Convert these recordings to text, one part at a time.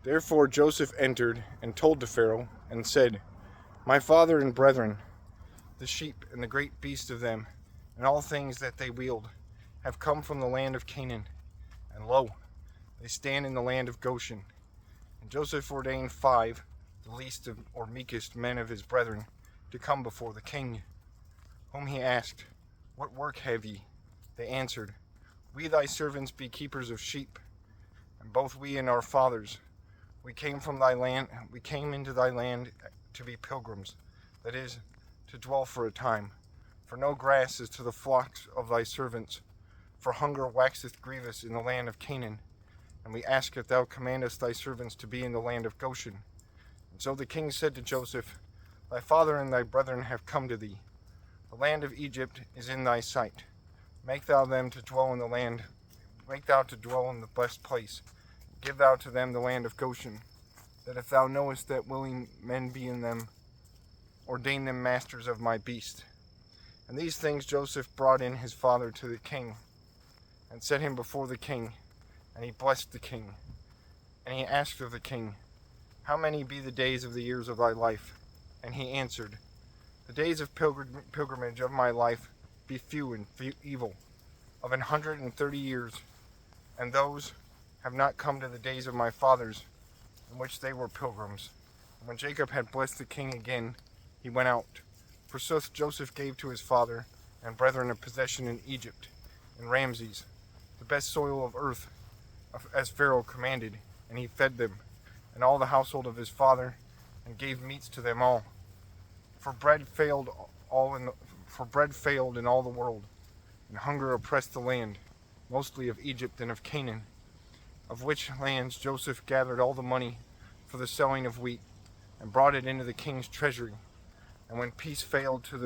Therefore Joseph entered and told to Pharaoh, and said, My father and brethren, the sheep and the great beasts of them, and all things that they wield, have come from the land of Canaan, and lo, they stand in the land of Goshen. And Joseph ordained 5, the least of, or meekest men of his brethren, to come before the king, whom he asked, What work have ye? They answered, We thy servants be keepers of sheep, and both we and our fathers. We came into thy land to be pilgrims, that is, to dwell for a time. For no grass is to the flocks of thy servants, for hunger waxeth grievous in the land of Canaan. And we ask that thou commandest thy servants to be in the land of Goshen. And so the king said to Joseph, Thy father and thy brethren have come to thee. The land of Egypt is in thy sight. Make thou them to dwell in the land, make thou to dwell in the blessed place. Give thou to them the land of Goshen, that if thou knowest that willing men be in them, ordain them masters of my beast. And these things Joseph brought in his father to the king, and set him before the king, and he blessed the king. And he asked of the king, How many be the days of the years of thy life? And he answered, The days of pilgrimage of my life be few and evil, of 130 years, and those have not come to the days of my fathers, in which they were pilgrims. And when Jacob had blessed the king again, he went out. For so Joseph gave to his father and brethren a possession in Egypt, in Ramses, the best soil of earth, as Pharaoh commanded, and he fed them, and all the household of his father, and gave meats to them all. For bread failed in all the world, and hunger oppressed the land, mostly of Egypt and of Canaan, of which lands Joseph gathered all the money for the selling of wheat, and brought it into the king's treasury. And when price failed to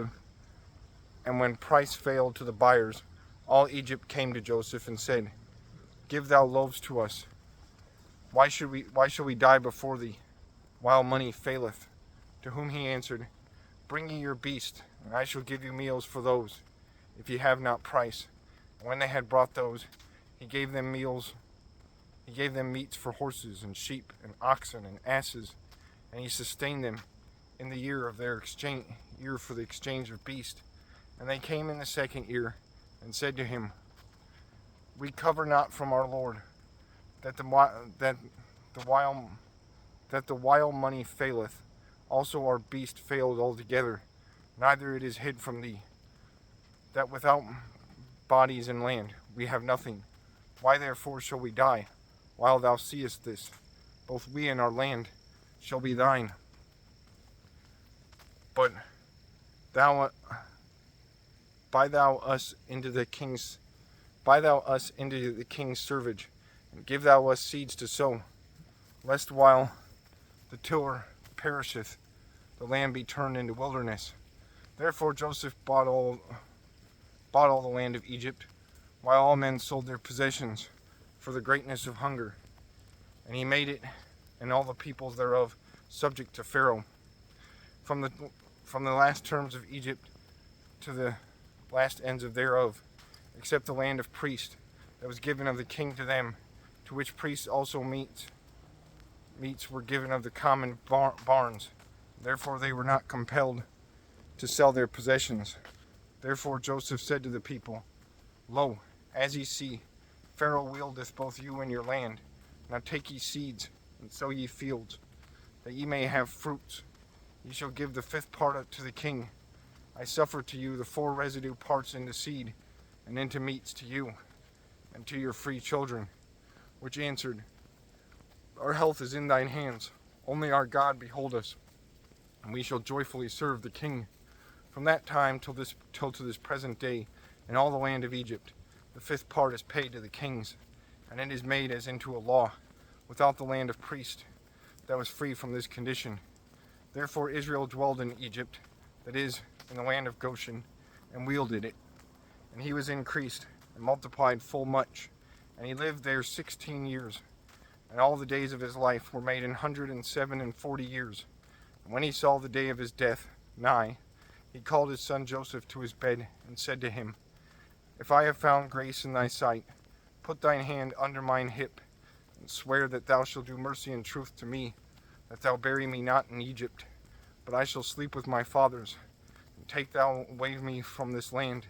the buyers, all Egypt came to Joseph and said, Give thou loaves to us. Why shall we die before thee, while money faileth? To whom he answered, Bring ye your beast, and I shall give you meals for those, if ye have not price. And when they had brought those, he gave them meats for horses and sheep and oxen and asses, and he sustained them in the year for the exchange of beast. And they came in the second year, and said to him, We cover not from our Lord, that the while money faileth, also our beast failed altogether, neither it is hid from thee, that without bodies and land we have nothing. Why therefore shall we die, while thou seest this? Both we and our land shall be thine. But buy thou us into the king's servage, and give thou us seeds to sow, lest while the tiller perisheth, the land be turned into wilderness. Therefore Joseph bought all the land of Egypt, while all men sold their possessions for the greatness of hunger. And he made it and all the peoples thereof subject to Pharaoh, from the last terms of Egypt to the last ends of thereof, except the land of priests that was given of the king to them, to which priests also meats were given of the common barns. Therefore they were not compelled to sell their possessions. Therefore Joseph said to the people, Lo, as ye see, Pharaoh wieldeth both you and your land. Now take ye seeds, and sow ye fields, that ye may have fruits. Ye shall give the 5th part to the king. I suffer to you the 4 residue parts into seed, and into meats to you, and to your free children. Which answered, Our health is in thine hands. Only our God behold us, and we shall joyfully serve the king. From that time till to this present day, in all the land of Egypt, the 5th part is paid to the kings, and it is made as into a law, without the land of priests, that was free from this condition. Therefore Israel dwelled in Egypt, that is, in the land of Goshen, and wielded it. And he was increased, and multiplied full much, and he lived there 16 years. And all the days of his life were made 140 years. And when he saw the day of his death nigh, he called his son Joseph to his bed, and said to him, If I have found grace in thy sight, put thine hand under mine hip, and swear that thou shalt do mercy and truth to me, that thou bury me not in Egypt, but I shall sleep with my fathers. And take thou away me from this land,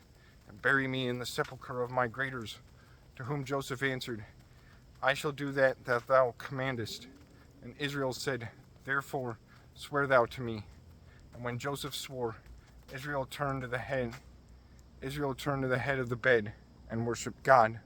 and bury me in the sepulchre of my graders. To whom Joseph answered, I shall do that thou commandest. And Israel said, Therefore swear thou to me. And when Joseph swore, Israel turned to the head of the bed and worshipped God.